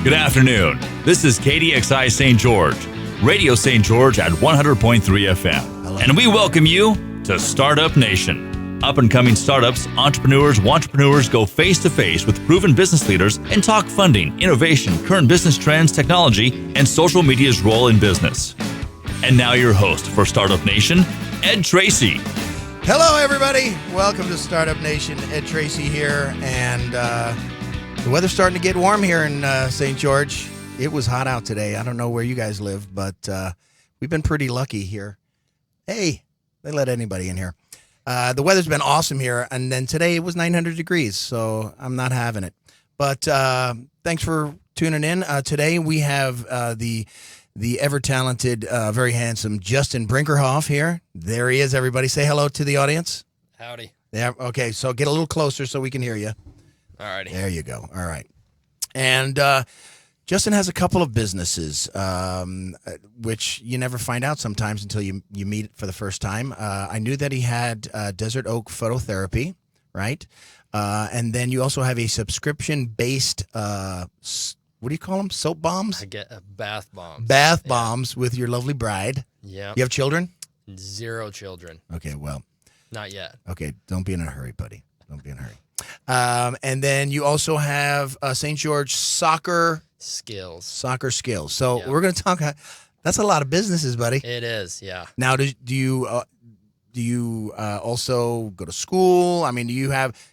Good afternoon. This is KDXI St. George, Radio St. George at 100.3 FM. And we welcome you to Startup Nation. Up-and-coming startups, entrepreneurs, wantrepreneurs go face-to-face with proven business leaders and talk funding, innovation, current business trends, technology, and social media's role in business. And now your host for Startup Nation, Ed Tracey. Hello, everybody. Welcome to Startup Nation. Ed Tracey here, and the weather's starting to get warm here in St. George. It was hot out today. I don't know where you guys live, but we've been pretty lucky here. Hey, they let anybody in here. The weather's been awesome here, and then today it was 900 degrees, so I'm not having it. But thanks for tuning in. Today we have the ever-talented, very handsome Justin Brinkerhoff here. There he is, everybody. Say hello to the audience. Howdy. Yeah. Okay, so get a little closer so we can hear you. All righty. There you go. All right. And Justin has a couple of businesses, which you never find out sometimes until you meet for the first time. I knew that he had Desert Oak Phototherapy, right? And then you also have a subscription-based what do you call them? Soap bombs? I get bath bombs. Bath bombs with your lovely bride. Yeah. You have children? 0 children. Okay, well. Not yet. Okay, don't be in a hurry, buddy. Don't be in a hurry. And then you also have St. George Soccer Skills. So we're going to talk. That's a lot of businesses, buddy. It is, yeah. Now, do you also go to school? I mean,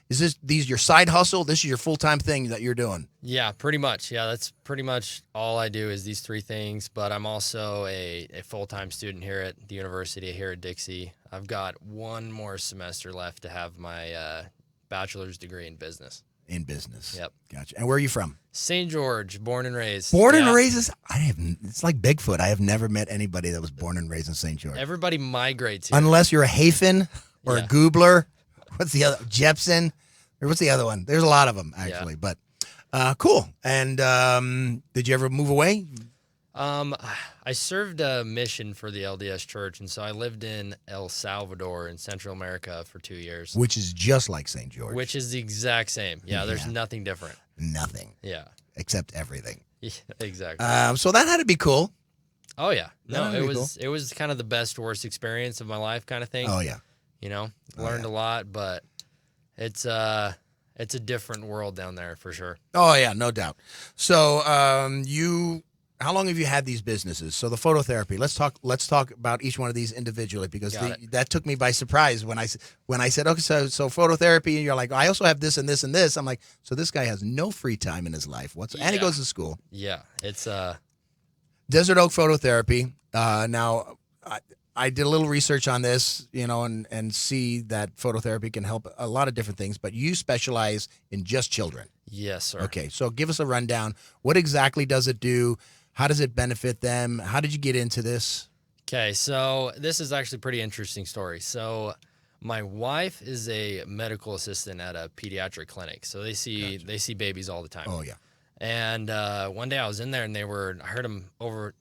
is these your side hustle? This is your full-time thing that you're doing? Yeah, pretty much. Yeah, that's pretty much all I do is these 3 things. But I'm also a full-time student here at the university here at Dixie. I've got 1 more semester left to have my bachelor's degree in business. In business. Yep. Gotcha. And where are you from? St. George, born and raised. Born and raised? It's like Bigfoot. I have never met anybody that was born and raised in St. George. Everybody migrates here. Unless you're a Hafen or a Yeah. Goobler. What's the other? Jepson? Or what's the other one? There's a lot of them, actually. Yeah. But cool. And did you ever move away? I served a mission for the LDS Church, and so I lived in El Salvador in Central America for 2 years. Which is just like St. George. Which is the exact same. Yeah, there's nothing different. Nothing. Yeah. Except everything. Yeah, exactly. So that had to be cool. Oh yeah. No, That'd it be was it was kind of the best worst experience of my life kind of thing. Oh, yeah. You know, learned a lot, but it's a different world down there for sure. Oh, yeah, no doubt. So how long have you had these businesses? So the phototherapy, let's talk about each one of these individually, because that took me by surprise when I said, okay, so phototherapy, and you're like, I also have this and this and this. I'm like, so this guy has no free time in his life and he goes to school. Yeah, it's Desert Oak Phototherapy. Now, I did a little research on this, and see that phototherapy can help a lot of different things, but you specialize in just children. Yes, sir. Okay, so give us a rundown. What exactly does it do? How does it benefit them? How did you get into this? Okay, so this is actually a pretty interesting story. So my wife is a medical assistant at a pediatric clinic. So they see babies all the time. Oh, yeah. And one day I was in there and I overheard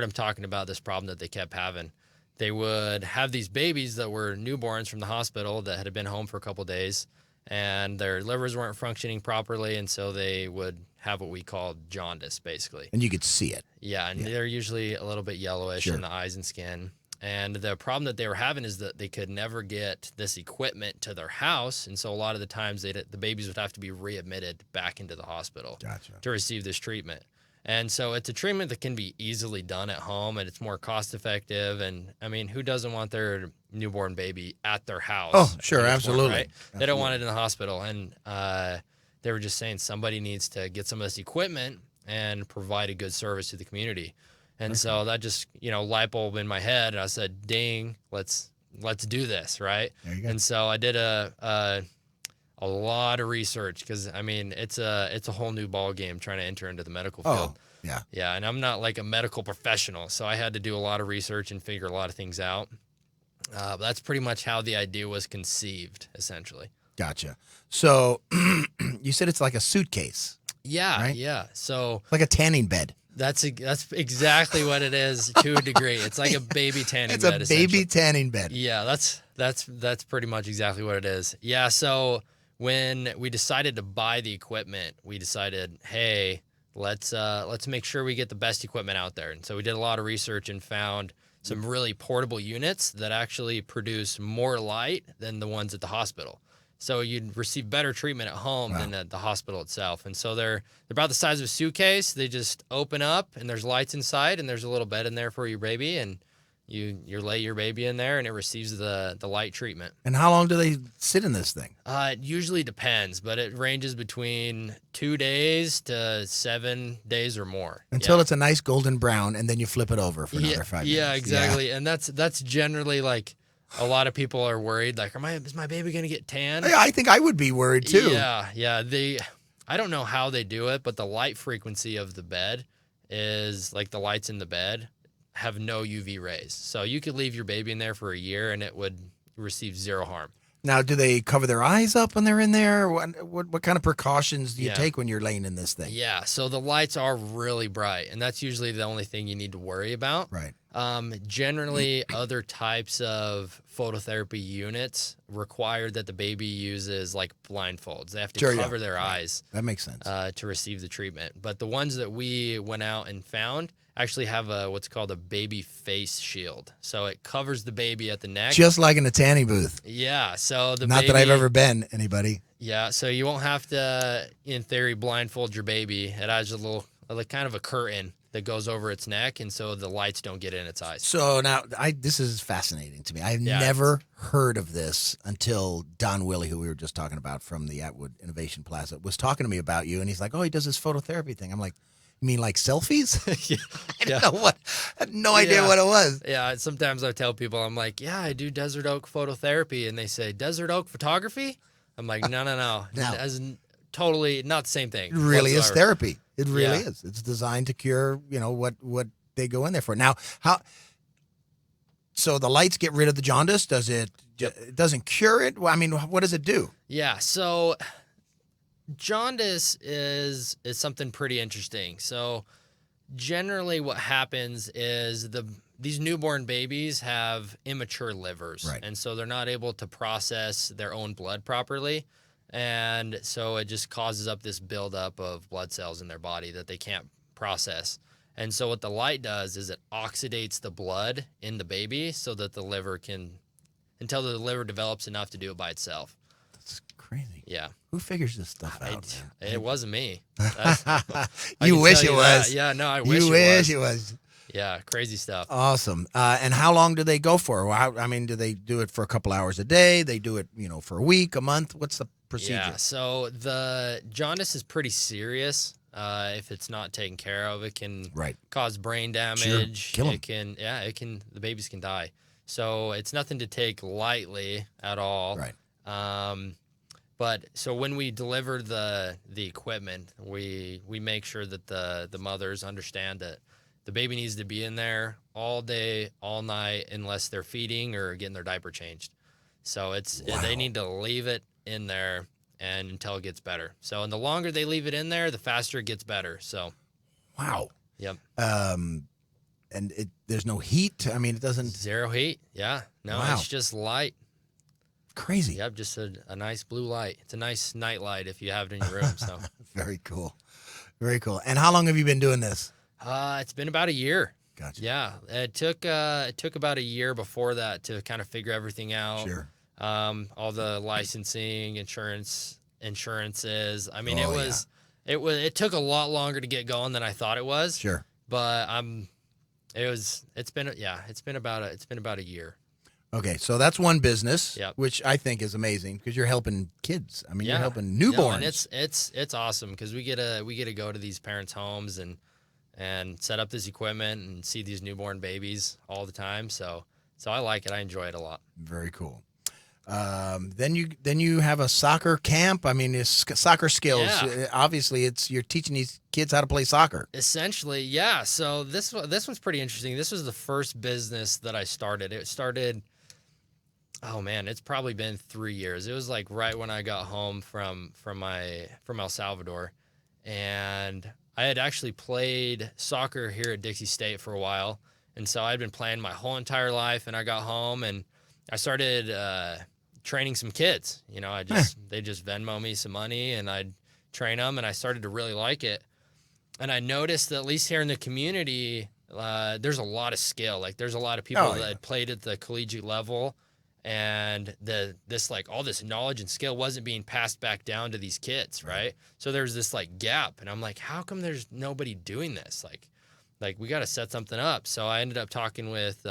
them talking about this problem that they kept having. They would have these babies that were newborns from the hospital that had been home for a couple of days, and their livers weren't functioning properly, and so they would have what we call jaundice, basically. And you could see it. Yeah, and they're usually a little bit yellowish in the eyes and skin. And the problem that they were having is that they could never get this equipment to their house, and so a lot of the times the babies would have to be readmitted back into the hospital to receive this treatment. And so it's a treatment that can be easily done at home, and it's more cost-effective. And, I mean, who doesn't want their newborn baby at their house? Oh, sure, absolutely. Right? They don't want it in the hospital. And they were just saying somebody needs to get some of this equipment and provide a good service to the community. And so that just, light bulb in my head, and I said, ding, let's do this, right? There you go. And so I did a lot of research because, I mean, it's a whole new ball game trying to enter into the medical field. Oh, yeah. Yeah, and I'm not like a medical professional, so I had to do a lot of research and figure a lot of things out. But that's pretty much how the idea was conceived, essentially. Gotcha. So you said it's like a suitcase. Yeah, right? Yeah. So like a tanning bed. That's exactly what it is to a degree. It's like a baby tanning bed. It's a baby tanning bed. Yeah, that's pretty much exactly what it is. Yeah, so when we decided to buy the equipment, we decided, hey, let's make sure we get the best equipment out there. And so we did a lot of research and found some really portable units that actually produce more light than the ones at the hospital. So you'd receive better treatment at home than at the hospital itself. And so they're about the size of a suitcase. They just open up and there's lights inside and there's a little bed in there for your baby, and you lay your baby in there and it receives the light treatment. And how long do they sit in this thing? It usually depends, but it ranges between 2 days to 7 days or more. Until it's a nice golden brown, and then you flip it over for another 5 minutes. Yeah, exactly. Yeah. And that's generally like a lot of people are worried, like, is my baby going to get tan? I think I would be worried too. Yeah. I don't know how they do it, but the light frequency of the bed is like the lights in the bed have no UV rays. So you could leave your baby in there for a year and it would receive zero harm. Now, do they cover their eyes up when they're in there? What kind of precautions do you take when you're laying in this thing? Yeah, so the lights are really bright, and that's usually the only thing you need to worry about. Right. Generally, other types of phototherapy units require that the baby uses like blindfolds. They have to cover their eyes. That makes sense. To receive the treatment. But the ones that we went out and found actually have what's called a baby face shield. So it covers the baby at the neck. Just like in a tanning booth. Yeah. So the Not baby, that I've ever been, anybody. Yeah. So you won't have to, in theory, blindfold your baby. It has a little, like kind of a curtain that goes over its neck, and so the lights don't get in its eyes. So now, this is fascinating to me. I've never heard of this until Don Willie, who we were just talking about from the Atwood Innovation Plaza, was talking to me about you, and he's like, oh, he does this phototherapy thing. I'm like, you mean like selfies? I don't know what. I had no idea what it was. Yeah, sometimes I tell people, I'm like, yeah, I do Desert Oak Phototherapy, and they say, Desert Oak Photography? I'm like, no. That's totally not the same thing. It really is therapy. It really is. It's designed to cure, what they go in there for. Now, so the lights get rid of the jaundice? Does it? It doesn't cure it? Well, I mean, what does it do? Yeah, so jaundice is something pretty interesting. So generally what happens is these newborn babies have immature livers. Right. And so they're not able to process their own blood properly. And so it just causes up this buildup of blood cells in their body that they can't process. And so what the light does is it oxidates the blood in the baby so that the liver until the liver develops enough to do it by itself. That's crazy. Yeah. Who figures this stuff out? It wasn't me. You wish it was. Yeah, no, I wish it was. You wish it was. Yeah, crazy stuff. Awesome. And how long do they go for? Do they do it for a couple hours a day? They do it, for a week, a month? What's the procedure? Yeah, so the jaundice is pretty serious. If it's not taken care of, it can cause brain damage. Sure. Kill them. The babies can die. So it's nothing to take lightly at all. Right. But so when we deliver the equipment, we make sure that the mothers understand that the baby needs to be in there all day, all night, unless they're feeding or getting their diaper changed. So they need to leave it in there and until it gets better. So, and the longer they leave it in there, the faster it gets better. So, wow. Yep. And there's no heat. I mean, it doesn't. Zero heat. Yeah. No, It's just light. Crazy. Yep. Just a nice blue light. It's a nice night light if you have it in your room. So. Very cool. Very cool. And how long have you been doing this? It's been about a year. Gotcha. Yeah. It took about a year before that to kind of figure everything out. Sure. All the licensing, insurances. I mean, it took a lot longer to get going than I thought it was. Sure. But it's been about a year. Okay, so that's one business, Yep. which I think is amazing because you're helping kids. I mean, you're helping newborns. No, and it's awesome because we get to go to these parents' homes and set up this equipment and see these newborn babies all the time. So I like it. I enjoy it a lot. Very cool. Then you have a soccer camp. I mean, it's soccer skills. Yeah. Obviously, you're teaching these kids how to play soccer. Essentially, yeah. So this one's pretty interesting. This was the first business that I started. It started. Oh man, it's probably been 3 years. It was like right when I got home from El Salvador, and I had actually played soccer here at Dixie State for a while, and so I'd been playing my whole entire life. And I got home and I started training some kids. They just Venmo me some money, and I'd train them, and I started to really like it. And I noticed that at least here in the community, there's a lot of skill. Like there's a lot of people that played at the collegiate level, and all this knowledge and skill wasn't being passed back down to these kids, right? So there's this like gap, and I'm like, how come there's nobody doing this? Like we got to set something up. So I ended up talking with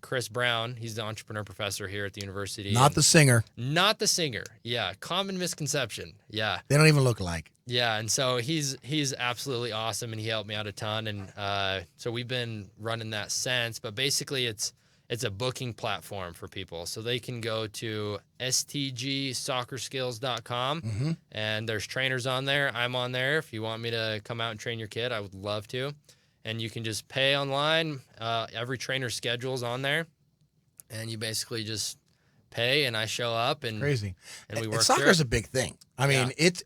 Chris Brown. He's the entrepreneur professor here at the university. Not the singer. Not the singer. Yeah, common misconception. Yeah. They don't even look alike. Yeah, and so he's absolutely awesome, and he helped me out a ton, and so we've been running that since. But basically, it's a booking platform for people, so they can go to stgsoccerskills.com, and there's trainers on there. I'm on there. If you want me to come out and train your kid, I would love to. And you can just pay online. Every trainer's schedule is on there, and you basically just pay, and I show up, and crazy. And we work. Soccer's a big thing. I mean, it's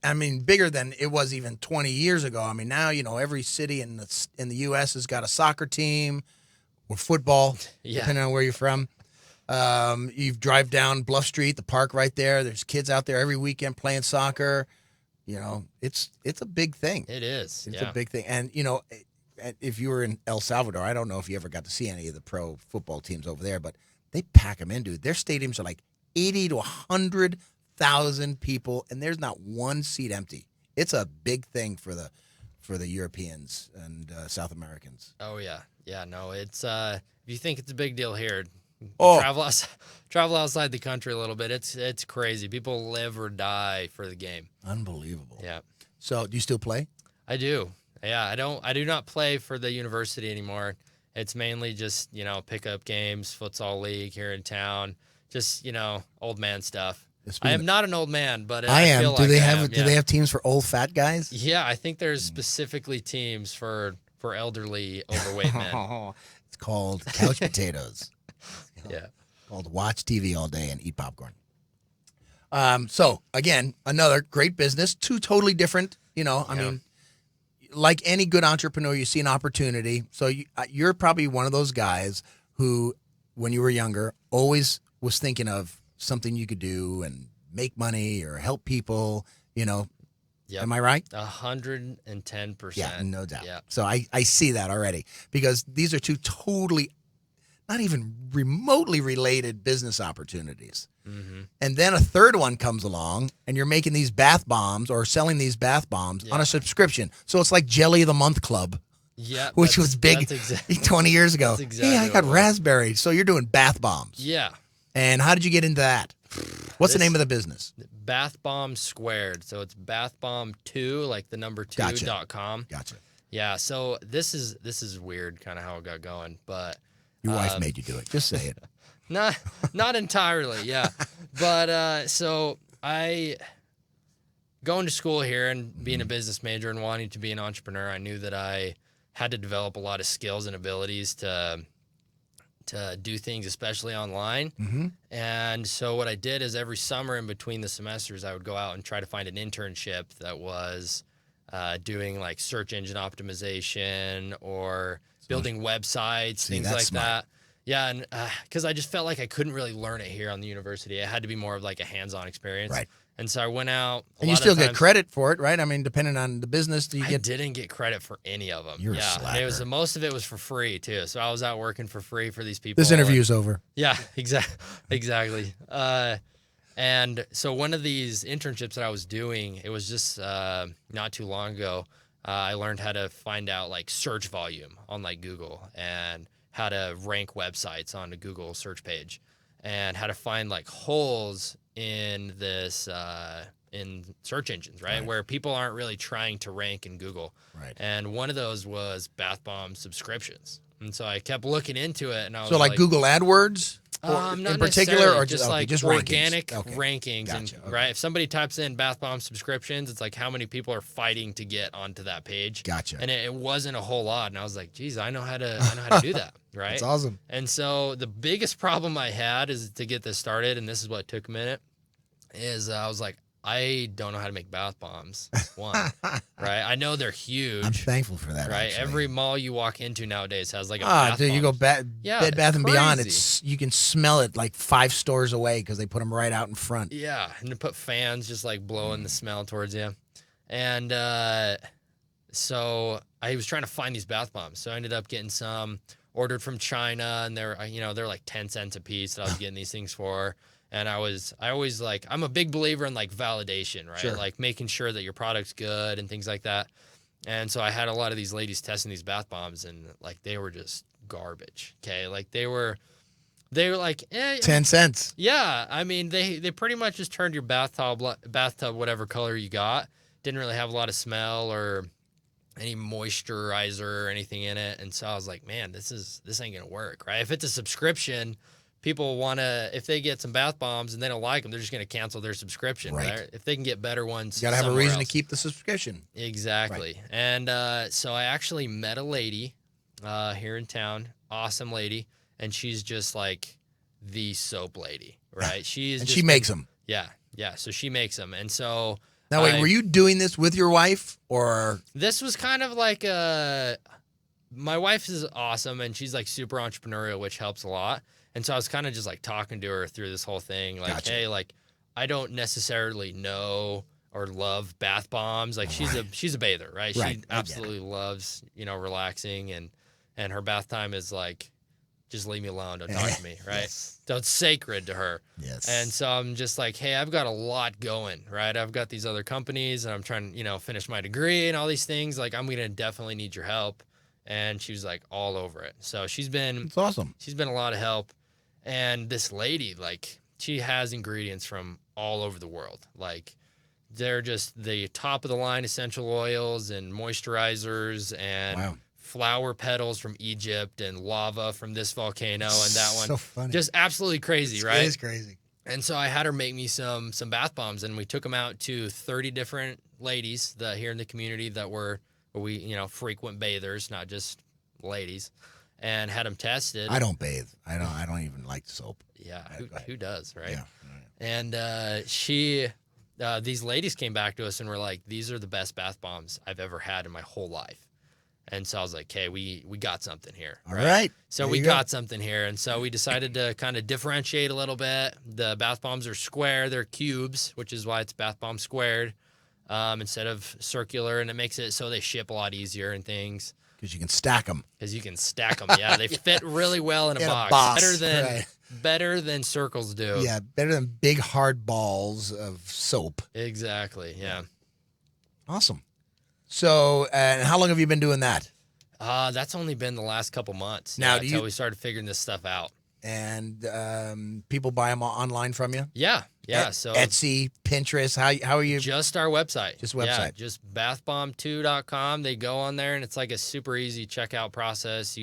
bigger than it was even 20 years ago. I mean, now every city in the U.S. has got a soccer team or football, depending on where you're from. You drive down Bluff Street, the park right there. There's kids out there every weekend playing soccer. It's a big thing. It is. It's a big thing, and if you were in El Salvador, I don't know if you ever got to see any of the pro football teams over there, but they pack them in, dude. Their stadiums are like 80 to 100,000 people, and there's not one seat empty. It's a big thing for the Europeans and South Americans. Oh yeah, no, it's if you think it's a big deal here, Oh. travel outside the country a little bit. It's crazy. People live or die for the game. Unbelievable. Yeah. So, do you still play? I do. Yeah, I do not play for the university anymore. It's mainly just, pickup games, futsal league here in town, just, old man stuff. I am not an old man, but I am. feel Do like they I have am, do they have teams for old fat guys? Yeah, I think there's specifically teams for elderly overweight men. It's called couch potatoes. Yeah. Called watch TV all day and eat popcorn. So again, another great business, two totally different, I mean, like any good entrepreneur, you see an opportunity. So you're probably one of those guys who, when you were younger, always was thinking of something you could do and make money or help people, Yep. Am I right? 110%. Yeah, no doubt. Yeah. So I see that already, because these are two totally, not even remotely related business opportunities. Mm-hmm. And then a third one comes along, and you're making these bath bombs or selling these bath bombs on a subscription. So it's like Jelly of the Month Club, which was big 20 years ago. Exactly hey, I got raspberry. So you're doing bath bombs. Yeah. And how did you get into that? What's the name of the business? Bath Bomb Squared. So it's bathbomb2, like the number 2.com. Gotcha. Yeah. So this is weird, kind of how it got going, but your wife made you do it. Just say it. Not entirely, yeah. But so I going to school here and being a business major and wanting to be an entrepreneur, I knew that I had to develop a lot of skills and abilities to do things, especially online. Mm-hmm. And so what I did is every summer in between the semesters, I would go out and try to find an internship that was doing like search engine optimization or building websites, things like that. Yeah, and because I just felt like I couldn't really learn it here on the university. It had to be more of like a hands-on experience. Right. And so I went out. And you still get credit for it, right? I mean, depending on the business, I didn't get credit for any of them. You're a slacker. Most of it was for free too. So I was out working for free for these people. This interview's over. Yeah, exactly. And so one of these internships that I was doing, it was just not too long ago. I learned how to find out like search volume on like Google and how to rank websites on the Google search page and how to find like holes in this in search engines, right? Where people aren't really trying to rank in Google. Right. And one of those was bath bomb subscriptions. And so I kept looking into it, and I was like Google AdWords in particular, or just just organic rankings. rankings. Gotcha. And, right, if somebody types in bath bomb subscriptions, it's like how many people are fighting to get onto that page. Gotcha. And it wasn't a whole lot, and I was like, geez, I know how to do that. Right. That's awesome. And so the biggest problem I had is to get this started, and this is what took a minute. Is I was like, I don't know how to make bath bombs. One, right? I know they're huge. I'm thankful for that. Right, actually. every mall you walk into nowadays has like a bath dude, bomb. you go Bed Bath and Beyond. Crazy. You can smell it like 5 stores away because they put them right out in front. Yeah, and they put fans just like blowing the smell towards you, and so I was trying to find these bath bombs. So I ended up getting some ordered from China, and they're like 10 cents a piece that I was getting these things for. And I always like, I'm a big believer in like validation, right? Sure. Like making sure that your product's good and things like that. And so I had a lot of these ladies testing these bath bombs, and like they were just garbage. Okay, like they were like 10 cents. Yeah, I mean they pretty much just turned your bathtub whatever color you got. Didn't really have a lot of smell or any moisturizer or anything in it. And so I was like, man, this ain't gonna work, right? If it's a subscription, people wanna, if they get some bath bombs and they don't like them, they're just gonna cancel their subscription, right? If they can get better ones, you gotta have a reason else. to keep the subscription. Exactly. Right. And so I actually met a lady here in town, awesome lady, and she's just like the soap lady, right? She makes them. Yeah. So she makes them, and so. Now, wait, were you doing this with your wife, or? This was kind of like my wife is awesome, and she's like super entrepreneurial, which helps a lot. And so I was kind of just like talking to her through this whole thing, like, Gotcha. hey, like I don't necessarily know or love bath bombs. Like she's a bather, right? She absolutely loves, relaxing, and her bath time is like, just leave me alone. Don't talk to me, right? Yes. So it's sacred to her. Yes. And so I'm just like, hey, I've got a lot going, right? I've got these other companies, and I'm trying to, finish my degree and all these things. Like, I'm going to definitely need your help. And she was like all over it. So it's awesome. She's been a lot of help. And this lady, like, she has ingredients from all over the world. Like, they're just the top of the line essential oils and moisturizers and flower petals from Egypt and lava from this volcano and that one. So funny. Just absolutely crazy, right? It is crazy. And so I had her make me some bath bombs, and we took them out to 30 different ladies here in the community that were frequent bathers, not just ladies, and had them tested. I don't bathe. I don't even like soap. Yeah, who does, right? Yeah. And these ladies came back to us and were like, these are the best bath bombs I've ever had in my whole life. And so I was like, okay, we got something here. All right. So we got something here. And so we decided to kind of differentiate a little bit. The bath bombs are square. They're cubes, which is why it's bath bomb squared instead of circular. And it makes it so they ship a lot easier and things. Because you can stack them. Yeah, they fit really well in a box. Better than circles do. Yeah, better than big hard balls of soap. Exactly, yeah. Awesome. So, and how long have you been doing that? That's only been the last couple months. Now, until we started figuring this stuff out. And people buy them online from you? Yeah. So Etsy, Pinterest. How are you? Just our website. Just website. Yeah, just bathbomb2.com. They go on there, and it's like a super easy checkout process.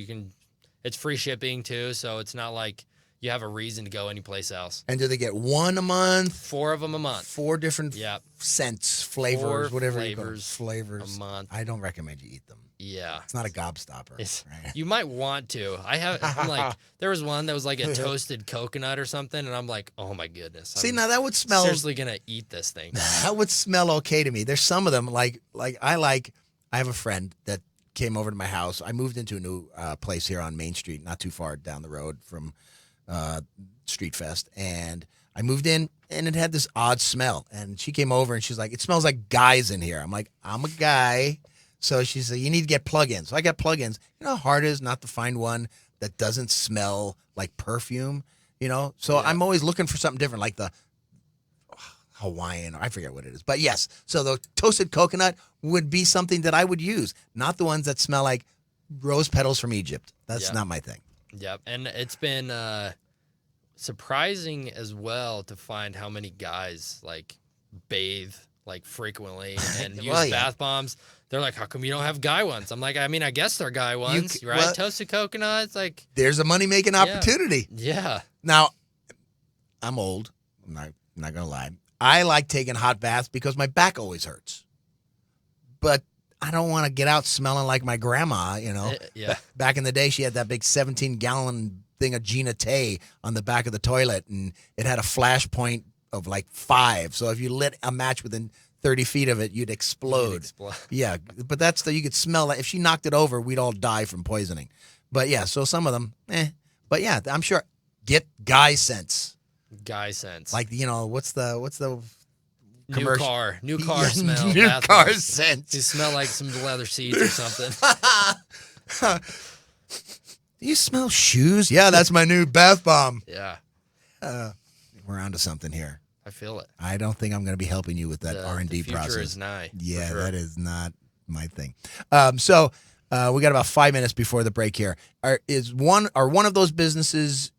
It's free shipping too, so it's not like you have a reason to go anyplace else. And do they get one a month? 4 of them a month. 4 different scents, flavors, whatever flavors a month. I don't recommend you eat them. Yeah. It's not a gobstopper. Right? You might want to. I'm like, there was one that was like a toasted coconut or something, and I'm like, oh my goodness. See, now that would smell. Seriously gonna eat this thing. That would smell okay to me. There's some of them I have a friend that came over to my house. I moved into a new place here on Main Street, not too far down the road from Street Fest, and I moved in, and it had this odd smell. And she came over, and she's like, "It smells like guys in here." I'm like, "I'm a guy." So she said, "You need to get plug-ins." So I got plug-ins. You know how hard it is not to find one that doesn't smell like perfume, So I'm always looking for something different, like the Hawaiian, or I forget what it is. But yes, so the toasted coconut would be something that I would use, not the ones that smell like rose petals from Egypt. That's not my thing. Yep, and it's been surprising as well to find how many guys like bathe like frequently and use bath bombs. They're like, how come you don't have guy ones? I'm like, I guess they're guy ones, right? Well, toasted coconuts, like there's a money making opportunity. Yeah. Now, I'm old. I'm not gonna lie. I like taking hot baths because my back always hurts. But I don't want to get out smelling like my grandma, Yeah. Back in the day, she had that big 17-gallon thing of Gina Tay on the back of the toilet, and it had a flash point of like 5. So if you lit a match within 30 feet of it, you'd explode. Yeah, but you could smell it. If she knocked it over, we'd all die from poisoning. But yeah, so some of them, But yeah, I'm sure. Get guy scents. Guy scents. Like, what's the commercial. New car smell. New bath car bombs. scent. You smell like some leather seats or something. Do you smell shoes? Yeah, that's my new bath bomb. Yeah, We're onto something here. I feel it. I don't think I'm going to be helping you with that R&D the process. future is nigh. Yeah, for sure. that is not my thing. So we got about 5 minutes before the break here. Are one of those businesses,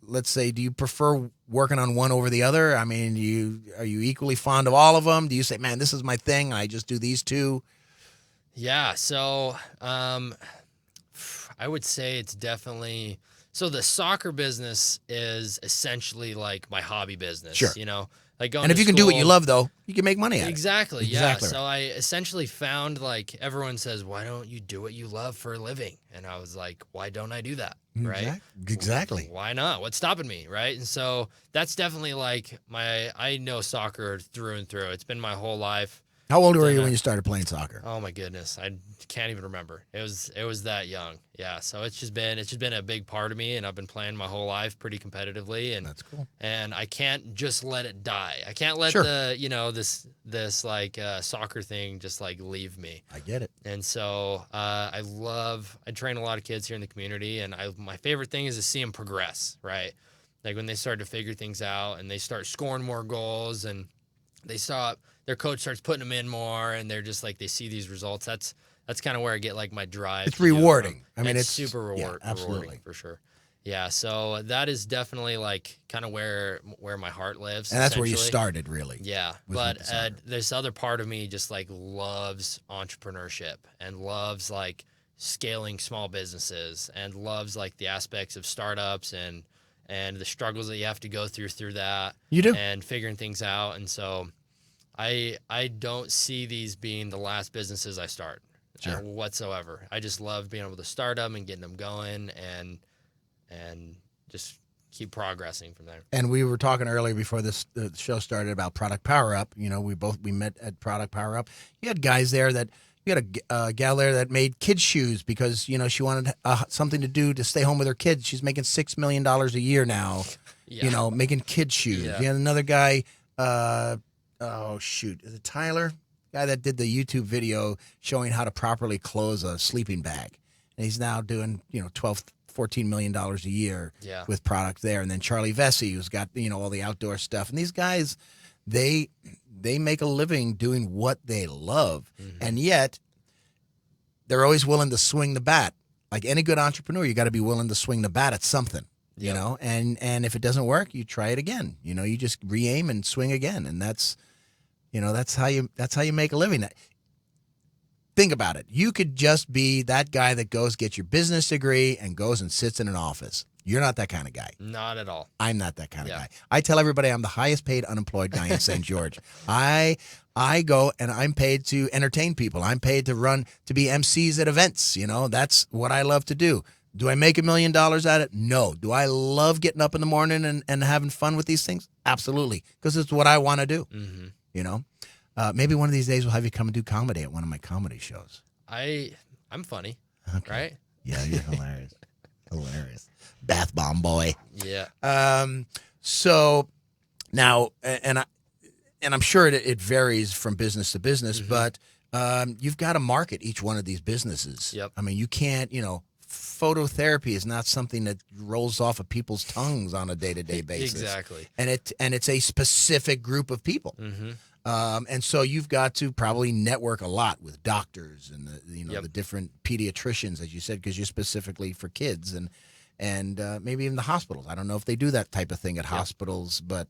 let's say, do you prefer working on one over the other? I mean, are you equally fond of all of them? Do you say, man, this is my thing, I just do these two? Yeah, so I would say it's definitely so the soccer business is essentially like my hobby business. Sure. You know, like going And if to you can do what school- you love, though, you can make money at Exactly. it. Yeah. Exactly. So I essentially found like everyone says, why don't you do what you love for a living? And I was like, why don't I do that? Right. Exactly. Why not? What's stopping me? Right. And so that's definitely like I know soccer through and through. It's been my whole life. How old were you when you started playing soccer? Oh my goodness, I can't even remember. It was that young. Yeah, so it's just been a big part of me, and I've been playing my whole life pretty competitively, and That's cool. And I can't just let it die. I can't let Sure. this like soccer thing just like leave me. I get it. And so I train a lot of kids here in the community, and my favorite thing is to see them progress. Right, like when they start to figure things out and they start scoring more goals and their coach starts putting them in more, and they're just like they see these results. That's kind of where I get like my drive. It's rewarding. I mean, it's it's super absolutely rewarding for sure. Yeah, so that is definitely like kind of where my heart lives. And that's where you essentially. started, really. Yeah, but this other part of me just like loves entrepreneurship and loves like scaling small businesses and loves like the aspects of startups and the struggles that you have to go through that. You do. And figuring things out. And so I don't see these being the last businesses I start whatsoever. I just love being able to start them and getting them going and just keep progressing from there. And we were talking earlier before the show started about Product Power Up. You know, we met at Product Power Up. You had guys there you had a gal there that made kids shoes because, you know, she wanted something to do to stay home with her kids. She's making $6 million a year now, you know, making kids shoes. Yeah. You had another guy, is it Tyler? Guy that did the YouTube video showing how to properly close a sleeping bag. And he's now doing, you know, $14 million a year with product there. And then Charlie Vesey, who's got, you know, all the outdoor stuff. And these guys, they make a living doing what they love. Mm-hmm. And yet they're always willing to swing the bat. Like any good entrepreneur, you got to be willing to swing the bat at something, you know, and if it doesn't work, you try it again. You know, you just re-aim and swing again. And that's how you make a living. Think about it. You could just be that guy that goes, gets your business degree and goes and sits in an office. You're not that kind of guy. Not at all. I'm not that kind of guy. I tell everybody I'm the highest paid unemployed guy in St. George. I go and I'm paid to entertain people. I'm paid to be MCs at events. You know, that's what I love to do. Do I make $1 million at it? No. Do I love getting up in the morning and having fun with these things? Absolutely. Because it's what I want to do. Mm-hmm. You know? Maybe one of these days we'll have you come and do comedy at one of my comedy shows. I'm funny, right? Yeah, you're hilarious. Hilarious. Bath bomb boy. Yeah. So now, and I'm sure it varies from business to business, but you've got to market each one of these businesses. Yep. I mean, you can't, you know, phototherapy is not something that rolls off of people's tongues on a day-to-day basis. Exactly. And it's a specific group of people. Mm-hmm. And so you've got to probably network a lot with doctors and the different pediatricians, as you said, because you're specifically for kids and maybe even the hospitals. I don't know if they do that type of thing at hospitals, but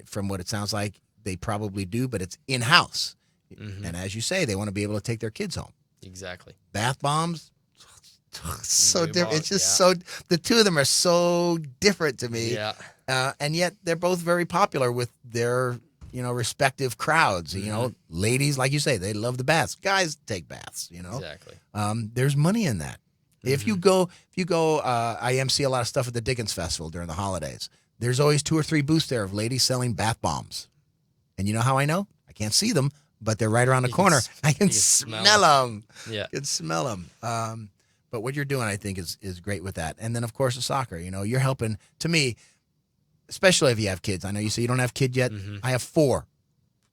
from what it sounds like, they probably do, but it's in-house. Mm-hmm. And as you say, they want to be able to take their kids home. Exactly. Bath bombs, so different. It's just so, the two of them are so different to me. Yeah. And yet they're both very popular with their, you know, respective crowds. Mm-hmm. You know, ladies, like you say, they love the baths. Guys take baths, you know. Exactly. There's money in that. Mm-hmm. If you go, I MC a lot of stuff at the Dickens Festival during the holidays. There's always 2 or 3 booths there of ladies selling bath bombs. And you know how I know? I can't see them, but they're right around the corner. I can smell them. Yeah. I can smell them. But what you're doing, I think, is great with that. And then, of course, the soccer. You know, you're helping, to me, especially if you have kids. I know you say you don't have kids yet. Mm-hmm. I have 4.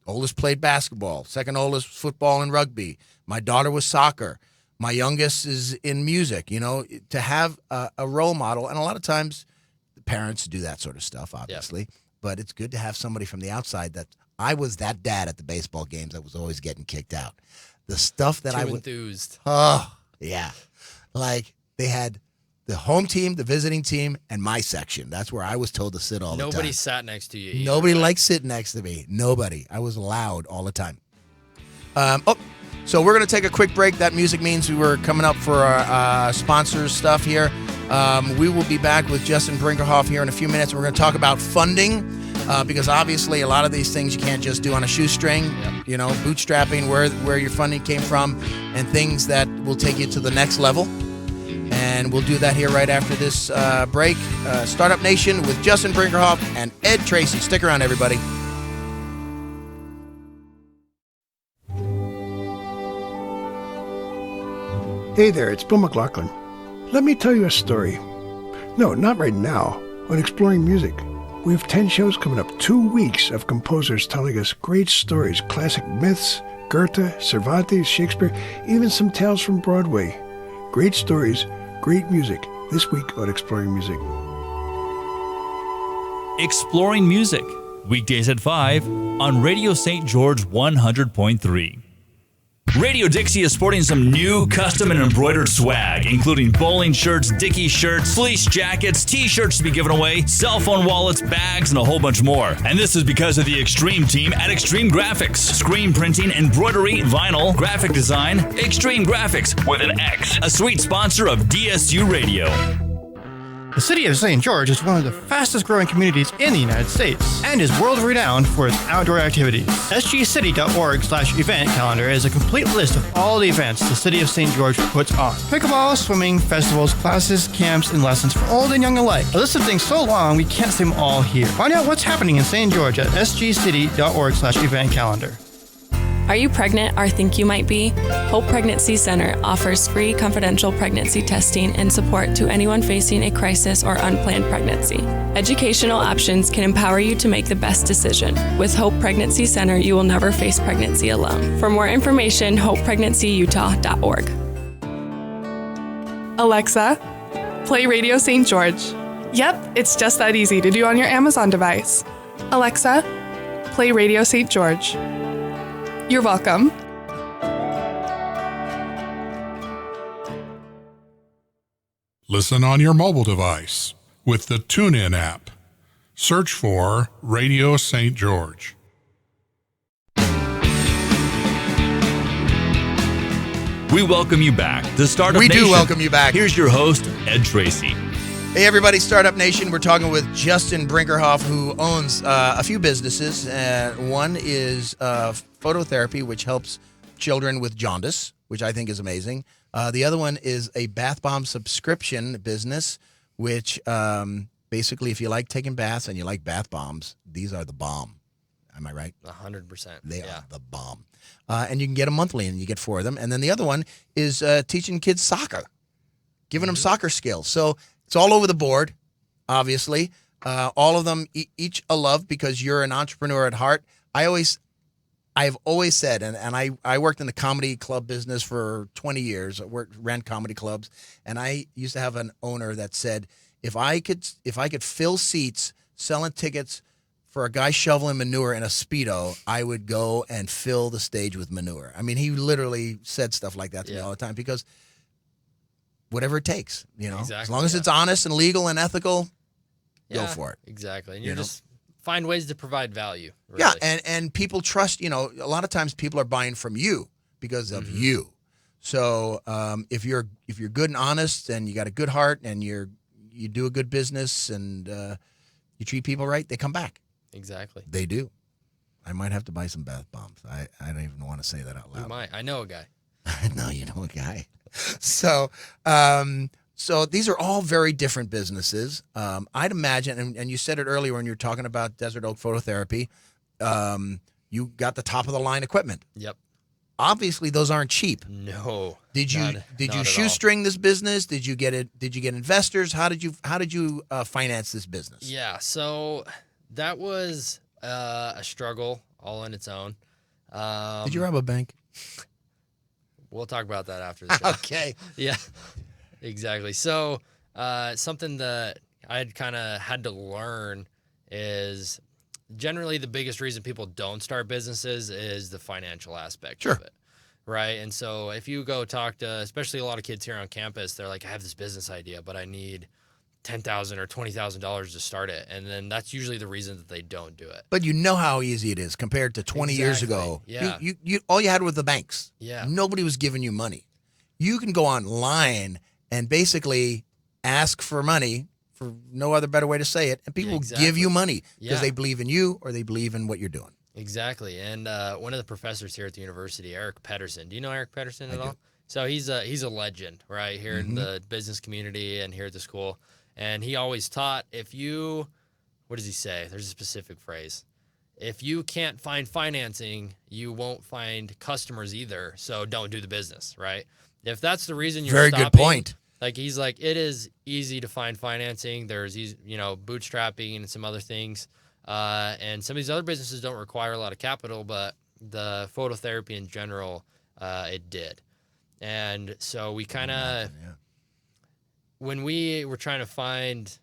Oldest played basketball. Second oldest football and rugby. My daughter was soccer. My youngest is in music. You know, to have a role model, and a lot of times the parents do that sort of stuff, obviously. Yep. But it's good to have somebody from the outside that I was that dad at the baseball games that was always getting kicked out. The stuff that I was enthused. Oh, yeah. Like they had the home team, the visiting team, and my section. That's where I was told to sit all the time. Nobody sat next to you either. Nobody liked sitting next to me. Nobody. I was loud all the time. So we're going to take a quick break. That music means we were coming up for our sponsors stuff here. We will be back with Justin Brinkerhoff here in a few minutes. We're going to talk about funding because obviously a lot of these things you can't just do on a shoestring. Yep. You know, bootstrapping, where your funding came from, and things that will take you to the next level. And we'll do that here right after this break. Startup Nation with Justin Brinkerhoff and Ed Tracey. Stick around, everybody. Hey there, it's Bill McLaughlin. Let me tell you a story. No, not right now, on Exploring Music. We have 10 shows coming up, 2 weeks of composers telling us great stories, classic myths, Goethe, Cervantes, Shakespeare, even some tales from Broadway. Great stories, great music, this week on Exploring Music. Exploring Music, weekdays at 5 on Radio St. George 100.3. Radio Dixie is sporting some new custom and embroidered swag, including bowling shirts, Dickie shirts, fleece jackets, t-shirts to be given away, cell phone wallets, bags, and a whole bunch more. And this is because of the Extreme team at Extreme Graphics. Screen printing, embroidery, vinyl, graphic design, Extreme Graphics with an X, a sweet sponsor of DSU Radio. The city of St. George is one of the fastest growing communities in the United States and is world renowned for its outdoor activities. sgcity.org/event calendar is a complete list of all the events the city of St. George puts on. Pickleball, swimming, festivals, classes, camps, and lessons for old and young alike. A list of things so long we can't say them all here. Find out what's happening in St. George at sgcity.org/event calendar. Are you pregnant or think you might be? Hope Pregnancy Center offers free confidential pregnancy testing and support to anyone facing a crisis or unplanned pregnancy. Educational options can empower you to make the best decision. With Hope Pregnancy Center, you will never face pregnancy alone. For more information, hopepregnancyutah.org. Alexa, play Radio St. George. Yep, it's just that easy to do on your Amazon device. Alexa, play Radio St. George. You're welcome. Listen on your mobile device with the TuneIn app. Search for Radio St. George. We welcome you back to Startup Nation. We do welcome you back. Here's your host, Ed Tracey. Hey, everybody, Startup Nation. We're talking with Justin Brinkerhoff, who owns a few businesses. One is phototherapy, which helps children with jaundice, which I think is amazing. The other one is a bath bomb subscription business, which basically, if you like taking baths and you like bath bombs, these are the bomb. Am I right? 100%. They are the bomb. And you can get them monthly, and you get 4 of them. And then the other one is teaching kids soccer, giving them soccer skills. So it's all over the board, obviously. All of them, each a love, because you're an entrepreneur at heart. I've always said, and I worked in the comedy club business for 20 years. I ran comedy clubs, and I used to have an owner that said, if I could fill seats selling tickets for a guy shoveling manure in a Speedo, I would go and fill the stage with manure. I mean, he literally said stuff like that to me all the time, because whatever it takes, Exactly, as long as it's honest and legal and ethical, go for it. Exactly. And you just find ways to provide value. Really. Yeah, and people trust, a lot of times people are buying from you because of you. So if you're good and honest and you got a good heart and you do a good business and you treat people right, they come back. Exactly. They do. I might have to buy some bath bombs. I don't even want to say that out loud. You might. I know a guy. No, you know a guy. So these are all very different businesses. I'd imagine, and you said it earlier when you were talking about Desert Oak Phototherapy, you got the top of the line equipment. Yep. Obviously, those aren't cheap. No. Did you shoestring this business? Did you get it? Did you get investors? How did you finance this business? Yeah. So that was a struggle all on its own. Did you rob a bank? We'll talk about that after the show. Okay. Yeah, exactly. So something that I had to learn is generally the biggest reason people don't start businesses is the financial aspect of it. Right. And so if you go talk to, especially a lot of kids here on campus, they're like, I have this business idea, but I need $10,000 or $20,000 to start it. And then that's usually the reason that they don't do it. But you know how easy it is compared to 20 years ago. Yeah. You all you had were the banks. Yeah. Nobody was giving you money. You can go online and basically ask for money, for no other better way to say it, and people will give you money because they believe in you or they believe in what you're doing. Exactly. And one of the professors here at the university, Eric Pedersen. Do you know Eric Pedersen at all? So he's a legend, right, here in the business community and here at the school. And he always taught, what does he say? There's a specific phrase. If you can't find financing, you won't find customers either. So don't do the business, right? If that's the reason you're Very stopping, good point. Like he's like, it is easy to find financing. There's, bootstrapping and some other things. And some of these other businesses don't require a lot of capital, but the phototherapy in general, it did. And so we when we were trying to find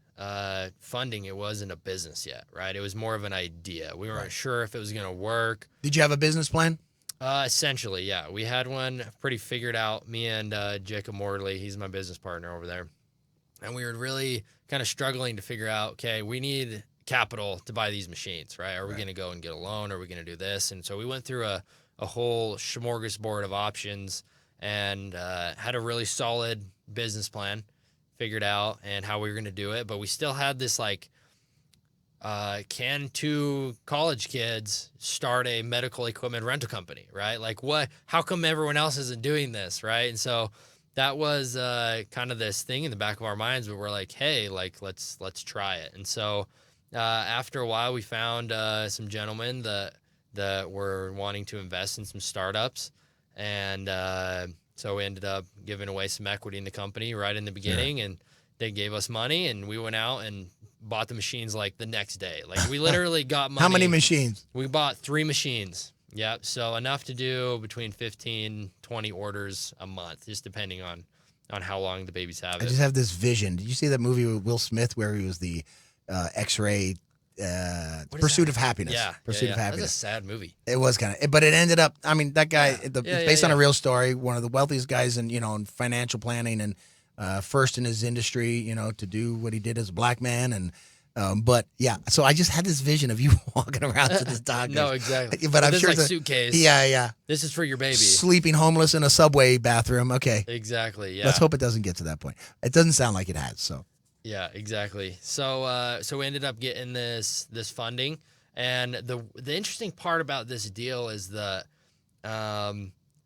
funding, it wasn't a business yet, right? It was more of an idea. We weren't sure if it was going to work. Did you have a business plan? Essentially, yeah. We had one pretty figured out, me and Jacob Morley. He's my business partner over there. And we were really kind of struggling to figure out, okay, we need capital to buy these machines, right? Are we going to go and get a loan? Are we going to do this? And so we went through a whole smorgasbord of options and had a really solid business plan figured out and how we were going to do it. But we still had this can two college kids start a medical equipment rental company, right? Like how come everyone else isn't doing this, right? And so that was kind of this thing in the back of our minds where we're like, hey, let's try it. And so after a while, we found some gentlemen that were wanting to invest in some startups. And so we ended up giving away some equity in the company right in the beginning. And they gave us money, and we went out and bought the machines like the next day. Like we literally got money. How many machines? We bought 3 machines. Yep. So enough to do between 15, 20 orders a month, just depending on how long the babies have it. I just have this vision. Did you see that movie with Will Smith where he was the X-ray Pursuit of Happiness? Yeah. Pursuit of Happiness. That's a sad movie. It was kind of, but it ended up, I mean, that guy, it's based on a real story, one of the wealthiest guys in financial planning and first in his industry, to do what he did as a black man. And, but yeah, so I just had this vision of you walking around to this doctor. No, exactly. But I'm this sure is like suitcase. Yeah. This is for your baby. Sleeping homeless in a subway bathroom. Okay. Exactly. Yeah. Let's hope it doesn't get to that point. It doesn't sound like it has. So. Yeah, exactly. So we ended up getting this funding, and the interesting part about this deal is that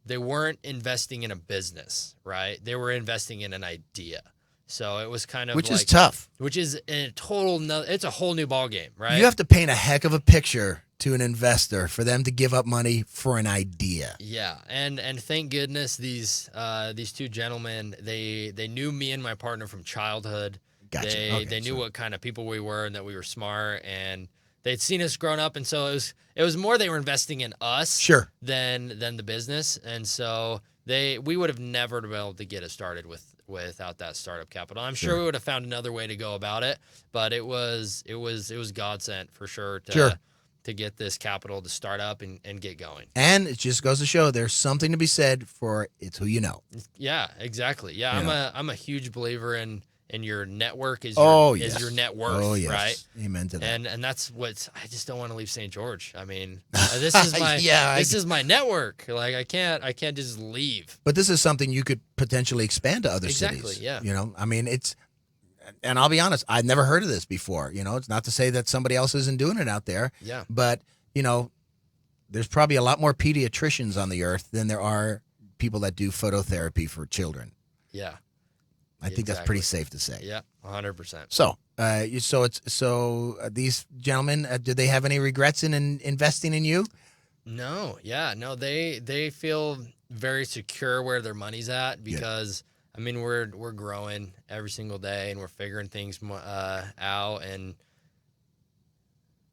they weren't investing in a business, right? They were investing in an idea. So it was kind of which is tough. Which is it's a whole new ball game, right? You have to paint a heck of a picture to an investor for them to give up money for an idea. Yeah, and thank goodness these 2 gentlemen, they knew me and my partner from childhood. Gotcha. They knew what kind of people we were and that we were smart, and they'd seen us growing up, and so it was more they were investing in us than the business, and so we would have never been able to get it started without that startup capital. I'm sure we would have found another way to go about it, but it was God sent for sure to get this capital to start up and get going. And it just goes to show there's something to be said for it's who you know. Yeah, exactly. Yeah, I'm a huge believer in your network is your net worth, right? Amen to that. And that's what I just don't want to leave St. George. I mean, this is my this is my network. Like I can't just leave. But this is something you could potentially expand to other cities. Yeah. I mean, and I'll be honest, I've never heard of this before. It's not to say that somebody else isn't doing it out there. Yeah. But there's probably a lot more pediatricians on the earth than there are people that do phototherapy for children. Yeah. I think that's pretty safe to say. Yeah, 100%. So, these gentlemen, did they have any regrets in investing in you? No, they feel very secure where their money's at because I mean we're growing every single day and we're figuring things out, and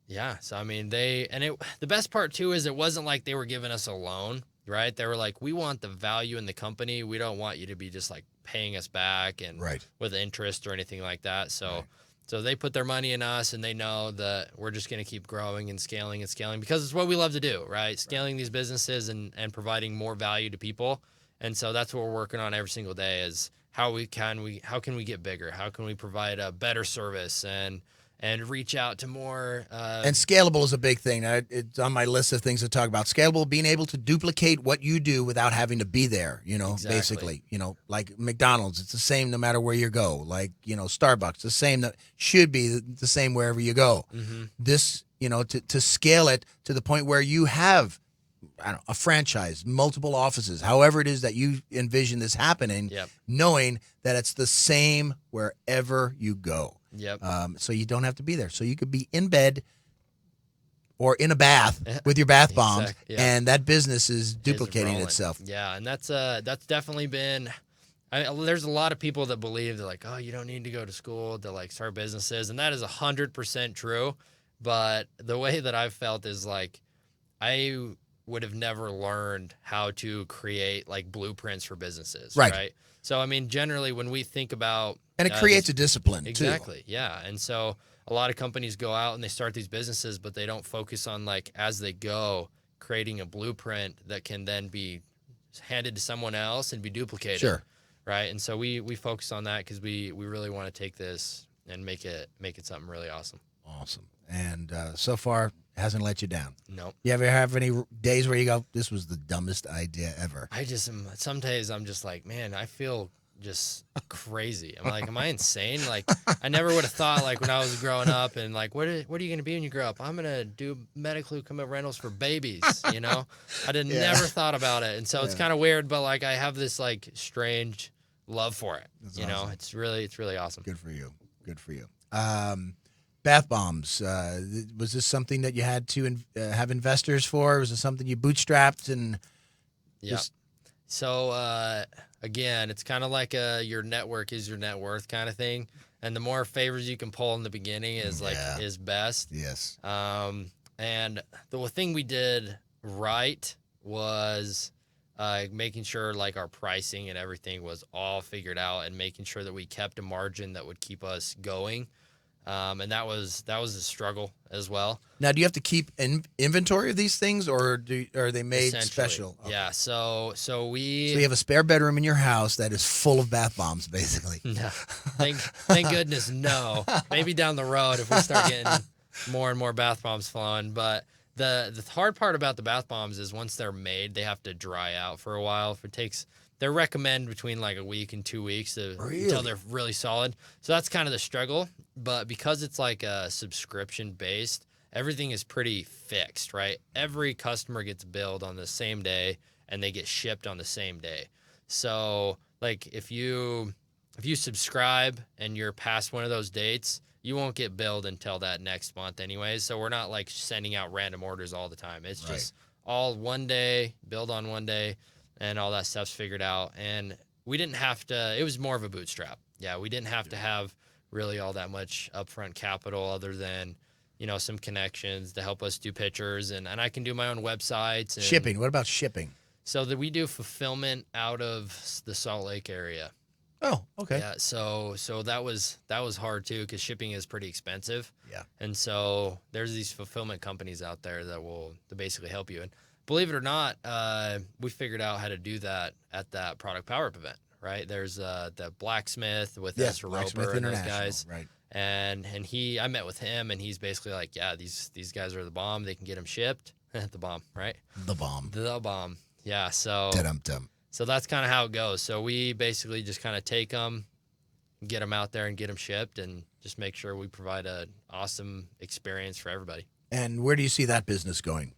Yeah. So, I mean, the best part too is it wasn't like they were giving us a loan, right? They were like, we want the value in the company. We don't want you to be just like paying us back and with interest or anything like that. So, so they put their money in us, and they know that we're just going to keep growing and scaling because it's what we love to do, right? Scaling these businesses and providing more value to people. And so that's what we're working on every single day is how can we get bigger? How can we provide a better service and reach out to more. And scalable is a big thing. It's on my list of things to talk about. Scalable, being able to duplicate what you do without having to be there, basically. Like McDonald's, it's the same no matter where you go. Like, Starbucks, the same, that should be the same wherever you go. Mm-hmm. This, to scale it to the point where you have a franchise, multiple offices, however it is that you envision this happening, knowing that it's the same wherever you go. Yep. So you don't have to be there. So you could be in bed or in a bath with your bath bombs, and that business is duplicating itself. Yeah, and that's definitely been. There's a lot of people that believe they're like, oh, you don't need to go to school to like start businesses, and that is 100% true. But the way that I've felt is like, I would have never learned how to create like blueprints for businesses, right? So, I mean, generally when we think about... And it creates a discipline, exactly, yeah. And so a lot of companies go out and they start these businesses, but they don't focus on, like, as they go, creating a blueprint that can then be handed to someone else and be duplicated. Sure. Right? And so we focus on that because we really want to take this and make it something really awesome. Awesome. And so far, hasn't let you down. Nope. You ever have any days where you go, this was the dumbest idea ever? Some days I'm just like, man, I feel just crazy. I'm like, am I insane? Like, I never would have thought, like, when I was growing up and like, what are you going to be when you grow up? I'm going to do medical equipment rentals for babies, I never thought about it. And so it's kind of weird, but like, I have this like strange love for it. That's awesome. It's really awesome. Good for you. Bath bombs. Was this something that you had to have investors for? Was it something you bootstrapped and? Yeah. So again, it's kind of like your network is your net worth kind of thing, and the more favors you can pull in the beginning is is best. Yes. And the thing we did right was making sure like our pricing and everything was all figured out, and making sure that we kept a margin that would keep us going. And that was a struggle as well. Now, do you have to keep inventory of these things, or are they made special? Okay. Yeah. So you have a spare bedroom in your house that is full of bath bombs, basically. No, thank goodness, no. Maybe down the road if we start getting more and more bath bombs flowing. But the hard part about the bath bombs is once they're made, they have to dry out for a while. They recommend between like a week and 2 weeks until they're really solid. So that's kind of the struggle. But because it's like a subscription based, everything is pretty fixed, right? Every customer gets billed on the same day and they get shipped on the same day. So like if you subscribe and you're past one of those dates, you won't get billed until that next month anyways. So we're not like sending out random orders all the time. It's just all one day, billed on one day. And all that stuff's figured out. And we didn't have to, it was more of a bootstrap. Yeah, we didn't have to have really all that much upfront capital other than, some connections to help us do pictures. And I can do my own websites. And shipping. What about shipping? So that we do fulfillment out of the Salt Lake area. Oh, okay. Yeah, so that was hard too because shipping is pretty expensive. Yeah. And so there's these fulfillment companies out there that basically help you. And believe it or not, we figured out how to do that at that Product Power Up event, right? There's the blacksmith with Ezra Roper and those guys. Right. And I met with him, and he's basically like, yeah, these guys are the bomb. They can get them shipped. The bomb, right? The bomb. Yeah, so Dum-dum. So that's kind of how it goes. So we basically just kind of take them, get them out there and get them shipped, and just make sure we provide an awesome experience for everybody. And where do you see that business going?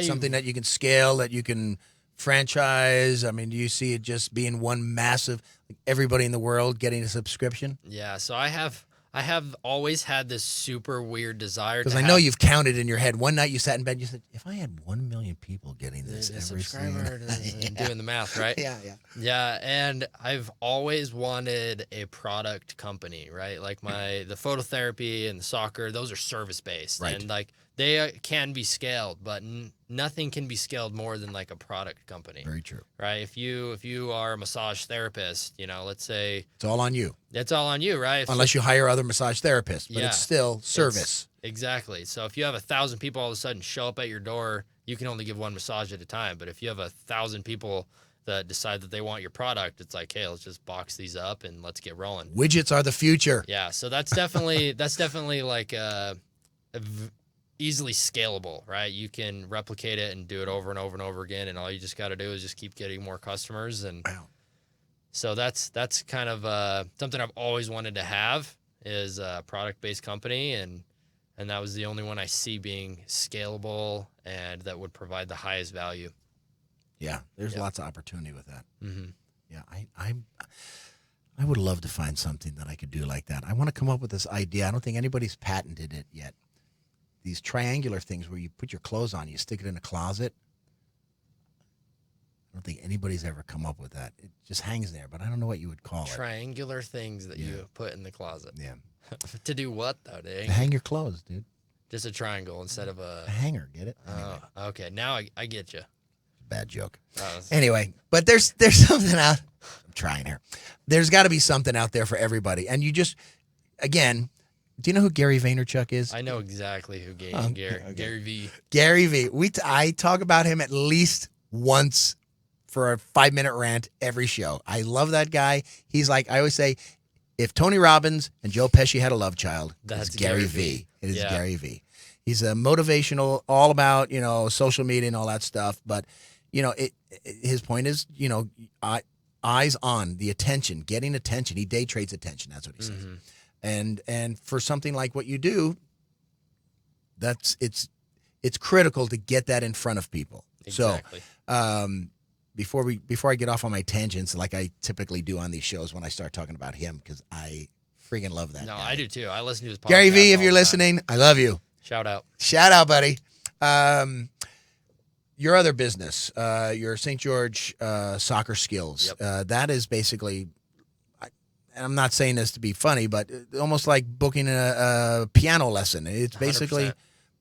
Something that you can scale, that you can franchise? I mean, do you see it just being one massive, like everybody in the world getting a subscription? Yeah, so I have I have always had this super weird desire. Because I know you've counted in your head. One night you sat in bed and you said, if I had 1 million people getting this every single and doing the math, right? Yeah. Yeah, and I've always wanted a product company, right? Like the phototherapy and the soccer, those are service-based. Right. And like they can be scaled, but nothing can be scaled more than like a product company. Very true. Right? If you are a massage therapist, let's say It's all on you. it's all on you, right? Unless you hire other massage therapists, but Yeah. it's still service. Exactly. So if you have 1,000 people all of a sudden show up at your door, you can only give one massage at a time. But if you have 1,000 people that decide that they want your product, it's like, hey, let's just box these up and let's get rolling. Widgets are the future. Yeah. So that's definitely like easily scalable, right? You can replicate it and do it over and over and over again, and all you just got to do is just keep getting more customers. And so that's kind of something I've always wanted to have is a product-based company, and that was the only one I see being scalable and that would provide the highest value. Yeah, there's lots of opportunity with that. Mm-hmm. Yeah, I would love to find something that I could do like that. I want to come up with this idea. I don't think anybody's patented it yet. These triangular things where you put your clothes on, you stick it in a closet. I don't think anybody's ever come up with that. It just hangs there, but I don't know what you would call it. Triangular things that you put in the closet. Yeah. To do what, though? To hang your clothes, dude. Just a triangle instead of A hanger, get it? Anyway. Oh, okay. Now I get you. Bad joke. Oh, Anyway, but there's something out. I'm trying here. There's got to be something out there for everybody. And you just, again, do you know who Gary Vaynerchuk is? I know exactly who Gary V. Gary V. I talk about him at least once for a 5-minute rant every show. I love that guy. He's like, I always say, if Tony Robbins and Joe Pesci had a love child, That's it's Gary Gary V. V. It is Yeah. Gary V. He's a motivational, all about, social media and all that stuff. But, his point is, eyes on the attention, getting attention. He day trades attention. That's what he says. Mm-hmm. And for something like what you do, it's critical to get that in front of people. Exactly. So, before I get off on my tangents, like I typically do on these shows when I start talking about him, because I freaking love that No, guy. I do too. I listen to his podcast. Gary V, if all you're the time. listening, I love you. Shout out. Shout out, buddy. Your other business, your St. George Soccer Skills, that is basically, and I'm not saying this to be funny, but almost like booking a piano lesson. It's basically 100%.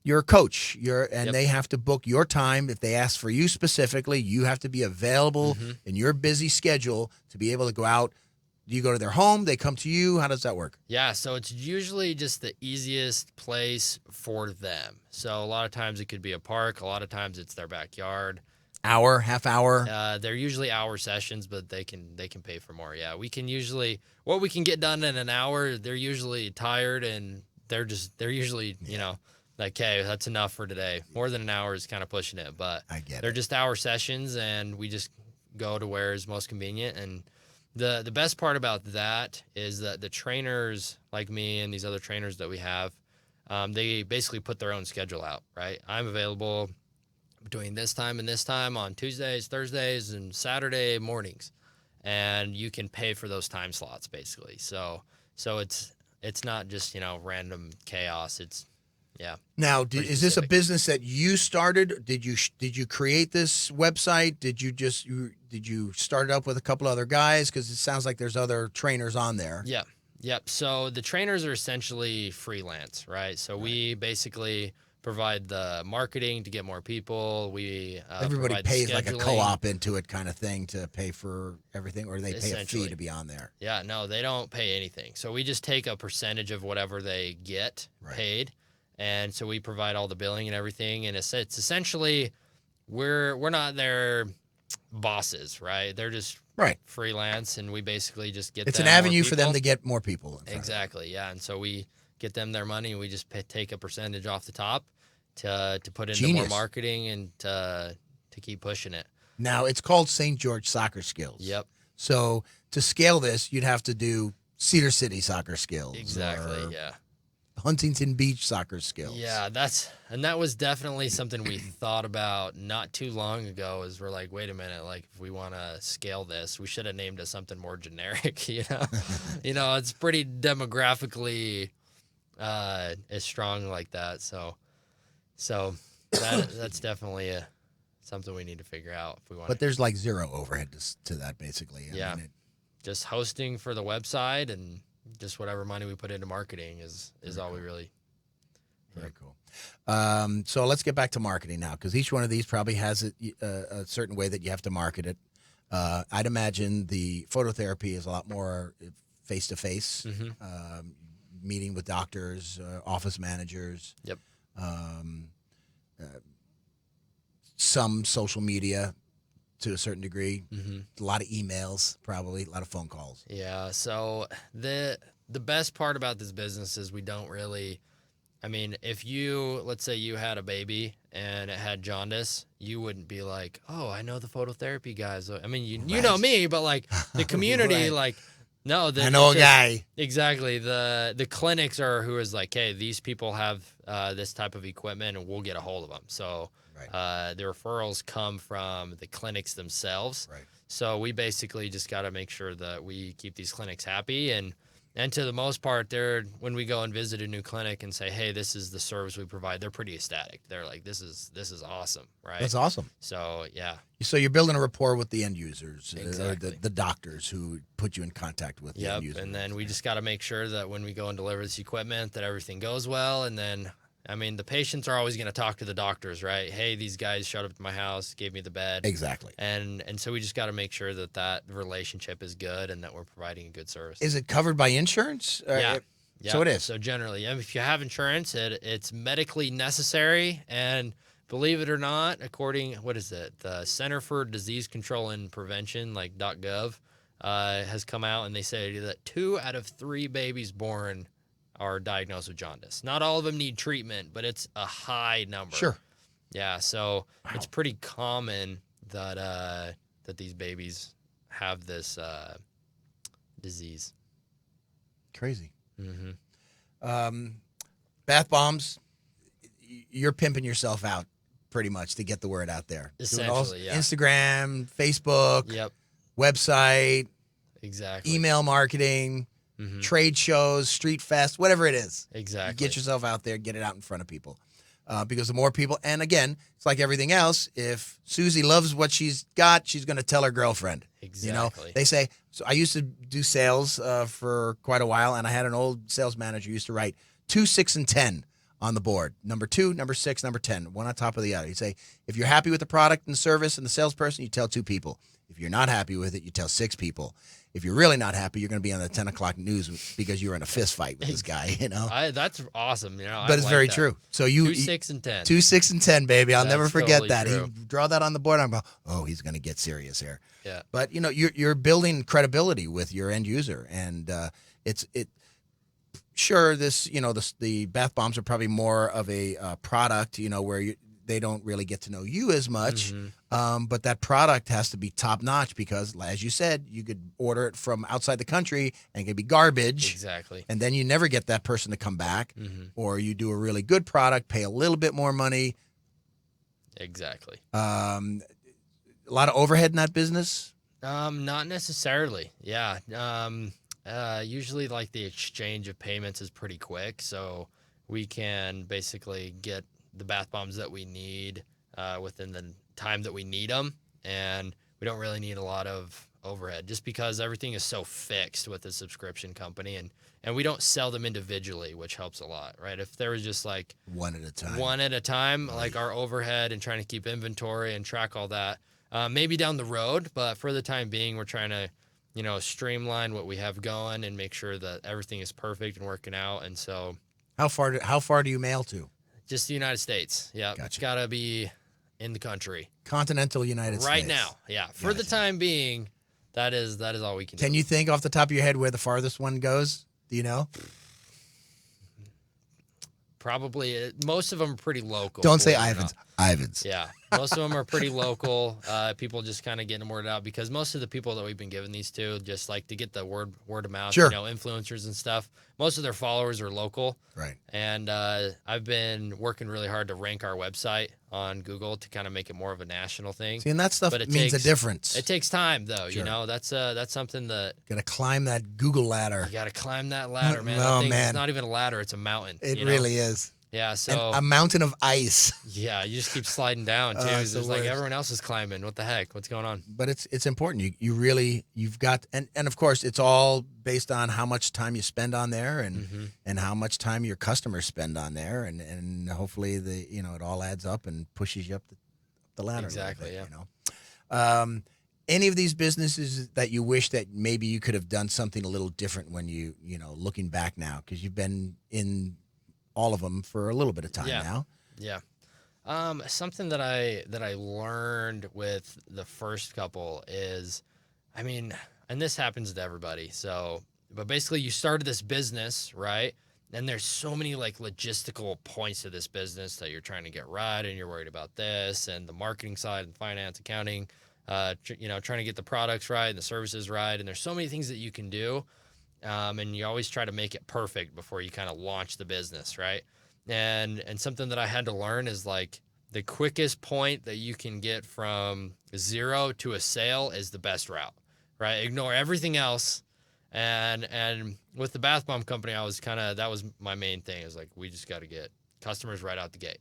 you're a coach. They have to book your time. If they ask for you specifically, you have to be available in your busy schedule to be able to go out. Do you go to their home? They come to you? How does that work? Yeah, so it's usually just the easiest place for them. So a lot of times it could be a park. A lot of times it's their backyard. Hour, half hour? They're usually hour sessions, but they can pay for more. Yeah, we can usually what we can get done in an hour. They're usually tired and they're usually like, hey, that's enough for today. More than an hour is kind of pushing it, but I get they're it. just hour sessions, and we just go to where is most convenient. And the best part about that is that the trainers like me and these other trainers that we have, they basically put their own schedule out, right? I'm available between this time and this time on Tuesdays, Thursdays, and Saturday mornings, and you can pay for those time slots basically. So it's not just random chaos. It's Now, pretty is this a specific. business that you started? Did you create this website? Did you start it up with a couple other guys? Because it sounds like there's other trainers on there. Yep. So the trainers are essentially freelance, right? So we basically provide the marketing to get more people. We Everybody provide the pays like a scheduling. co-op into it kind of thing to pay for everything, or they pay a fee Essentially. to be on there. Yeah, no, they don't pay anything. So we just take a percentage of whatever they get paid. And so we provide all the billing and everything. And it's essentially, we're not their bosses, right? They're just freelance, and we basically just get It's them an more avenue for them people. to get more people. In front of them. Exactly, yeah. And so we get them their money, and we just take a percentage off the top to put into Genius. more marketing and to keep pushing it. Now, it's called St. George Soccer Skills. Yep. So to scale this, you'd have to do Cedar City Soccer Skills. Exactly, or yeah. Huntington Beach soccer skills. Yeah, that was definitely something we thought about not too long ago. Is we're like, wait a minute, like if we want to scale this, we should have named it something more generic. It's pretty demographically is strong like that. So that's definitely something we need to figure out if we want. But there's like zero overhead to that, basically. I mean, just hosting for the website and just whatever money we put into marketing is all we really. Very cool. So let's get back to marketing now, because each one of these probably has a certain way that you have to market it. I'd imagine the phototherapy is a lot more face-to-face, meeting with doctors, office managers. Yep. Some social media to a certain degree. Mm-hmm. A lot of emails, probably a lot of phone calls. Yeah. So the best part about this business is we don't really. I mean, if let's say you had a baby and it had jaundice, you wouldn't be like, oh, I know the phototherapy guys. I mean, you know me, but like the community, Right. No, I know a guy. Exactly. The clinics are who is like, hey, these people have this type of equipment, and we'll get a hold of them. So the referrals come from the clinics themselves. Right. So we basically just got to make sure that we keep these clinics happy, and to the most part, when we go and visit a new clinic and say, hey, this is the service we provide, they're pretty ecstatic. They're like, this is awesome, right? That's awesome. So yeah. So you're building a rapport with the end users, Exactly. the doctors who put you in contact with the end users. And then we just got to make sure that when we go and deliver this equipment, that everything goes well. And then, I mean, the patients are always going to talk to the doctors, right? Hey, these guys showed up to my house, gave me the bed. Exactly. And so we just got to make sure that relationship is good and that we're providing a good service. Is it covered by insurance? Yeah. So it is. So generally, if you have insurance, it's medically necessary. And believe it or not, the Center for Disease Control and Prevention, like .gov, has come out and they say that 2 out of 3 babies born are diagnosed with jaundice. Not all of them need treatment, but it's a high number. Sure. Yeah, so it's pretty common that these babies have this disease. Crazy. Mm-hmm. Bath bombs, you're pimping yourself out pretty much to get the word out there. Essentially, yeah. Instagram, Facebook, Yep, website, exactly. email marketing, trade shows, street fest, whatever it is. Exactly. Get yourself out there, get it out in front of people. Because the more people, and again, it's like everything else. If Susie loves what she's got, she's going to tell her girlfriend. Exactly. They say, so I used to do sales for quite a while, and I had an old sales manager who used to write 2, 6, and 10 on the board. Number 2, number 6, number 10, one on top of the other. He'd say, if you're happy with the product and the service and the salesperson, you tell 2 people. If you're not happy with it, you tell 6 people. If you're really not happy, you're going to be on the 10 o'clock news because you were in a fist fight with this guy, That's awesome. But it's very true. So 2, 6, and 10. 2, 6, and 10, baby. I'll never That's forget totally that. true. He draw that on the board. I'm going, oh, he's going to get serious here. Yeah. But you're building credibility with your end user, and sure, the bath bombs are probably more of a product, where they don't really get to know you as much. But that product has to be top notch because, as you said, you could order it from outside the country and it could be garbage. Exactly. And then you never get that person to come back. Or you do a really good product, pay a little bit more money. Exactly. A lot of overhead in that business. Not necessarily. Yeah. Usually, like the exchange of payments is pretty quick, so we can basically get the bath bombs that we need within the time that we need them, and we don't really need a lot of overhead just because everything is so fixed with the subscription company, and we don't sell them individually, which helps a lot, right? If there was just like one at a time, like our overhead and trying to keep inventory and track all that, maybe down the road, but for the time being, we're trying to streamline what we have going and make sure that everything is perfect and working out. And so how far do you mail to? Just the United States. Yeah. Gotcha. It's got to be in the country. Continental United States. Right now. Yeah. For the time being, that is all we can do. Can you think off the top of your head where the farthest one goes? Do you know? Probably. Most of them are pretty local. Don't say Ivans. Ivan's. Yeah, most of them are pretty local. People just kind of getting the word out because most of the people that we've been giving these to just like to get the word of mouth. Sure. Influencers and stuff. Most of their followers are local. Right. And I've been working really hard to rank our website on Google to kind of make it more of a national thing. See, and that stuff But means a difference. It takes time, though. Sure. That's something that Got to climb that Google ladder. you got to climb that ladder, man. Oh, That thing, man. It's not even a ladder; it's a mountain. It really is. Yeah. So A mountain of ice. yeah, you just keep sliding down too. It's It's the like worst. everyone else is climbing. What the heck? What's going on? But it's important. You've got and of course it's all based on how much time you spend on there and how much time your customers spend on there and hopefully it all adds up and pushes you up the ladder. Exactly. A little bit, any of these businesses that you wish that maybe you could have done something a little different when you looking back now, because you've been in all of them for a little bit of time now. Yeah. Something that I learned with the first couple is, and this happens to everybody. But basically you started this business, right? And there's so many like logistical points to this business that you're trying to get right. And you're worried about this and the marketing side and finance, accounting, trying to get the products right and the services right. And there's so many things that you can do. And you always try to make it perfect before you kind of launch the business, right? And something that I had to learn is like the quickest point that you can get from 0 to a sale is the best route, right? Ignore everything else. And with the bath bomb company, that was my main thing. Is like, we just got to get customers right out the gate.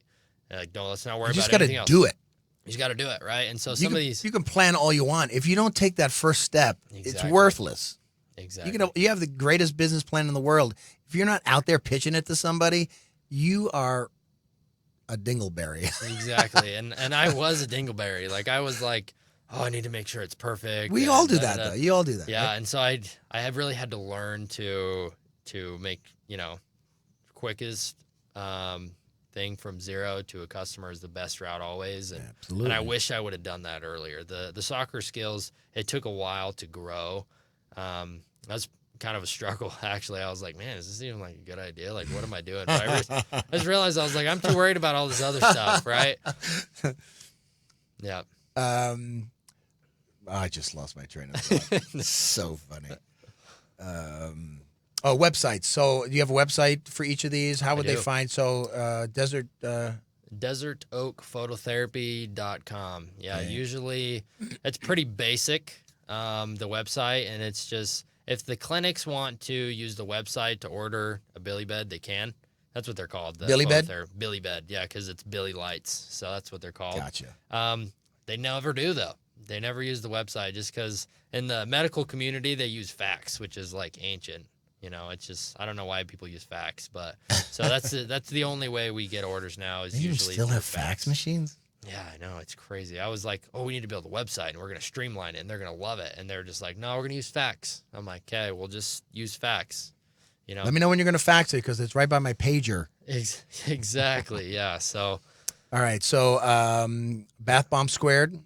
And like, let's not worry about anything else. You just got to do it. You just got to do it, right? And so you can plan all you want. If you don't take that first step, it's worthless. Exactly. You have the greatest business plan in the world. If you're not out there pitching it to somebody, you are a dingleberry. Exactly. And I was a dingleberry. Like I was like, oh, I need to make sure it's perfect. We all do that though. You all do that. Yeah. Right? And so I have really had to learn to make, quickest thing from 0 to a customer is the best route always. And, absolutely. And I wish I would have done that earlier. The soccer skills, it took a while to grow. That's kind of a struggle, actually. I was like, man, is this even like a good idea? Like, what am I doing? But I just realized I was like, I'm too worried about all this other stuff, right? Yeah. I just lost my train of thought. So funny. Websites. So do you have a website for each of these? How would they find? So Desert Oak Phototherapy.com. Yeah, usually it's pretty basic, the website, and it's just if the clinics want to use the website to order a Billy bed, they can. That's what they're called. Billy bed? Billy bed, yeah, because it's Billy lights, so that's what they're called. Gotcha. They never do, though. They never use the website just because in the medical community, they use fax, which is like ancient. It's just, I don't know why people use fax, but so that's the only way we get orders now is They usually still through have fax machines? Yeah, I know. It's crazy. I was like, oh, we need to build a website and we're going to streamline it and they're going to love it. And they're just like, no, we're going to use fax. I'm like, okay, we'll just use fax. Let me know when you're going to fax it because it's right by my pager. Exactly. Yeah. So. All right. So Bath Bomb Squared.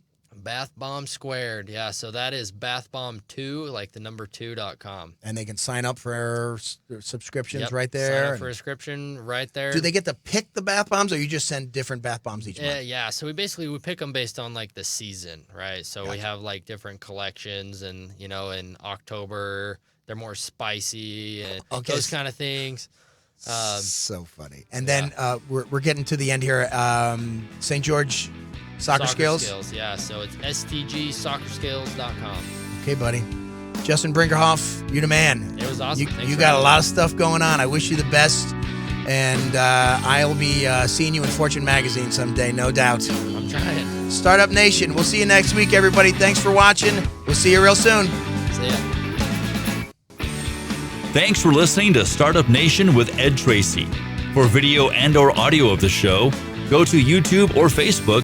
Bath Bomb Squared. Yeah. So that is bathbomb2, like the number 2.com. And they can sign up for subscriptions right there. Sign up for a subscription right there. Do they get to pick the bath bombs or you just send different bath bombs each month? Yeah. So we pick them based on like the season, right? So we have like different collections and, in October, they're more spicy and those kind of things. So funny. And then we're getting to the end here. St. George Soccer Skills. Yeah, so it's stgsoccerskills.com. Okay, buddy. Justin Brinkerhoff, you the man. It was awesome. You got a lot of stuff going on. I wish you the best. And I'll be seeing you in Fortune Magazine someday, no doubt. I'm trying. Startup Nation, we'll see you next week, everybody. Thanks for watching. We'll see you real soon. See ya. Thanks for listening to Startup Nation with Ed Tracey. For video and/or audio of the show, go to YouTube or Facebook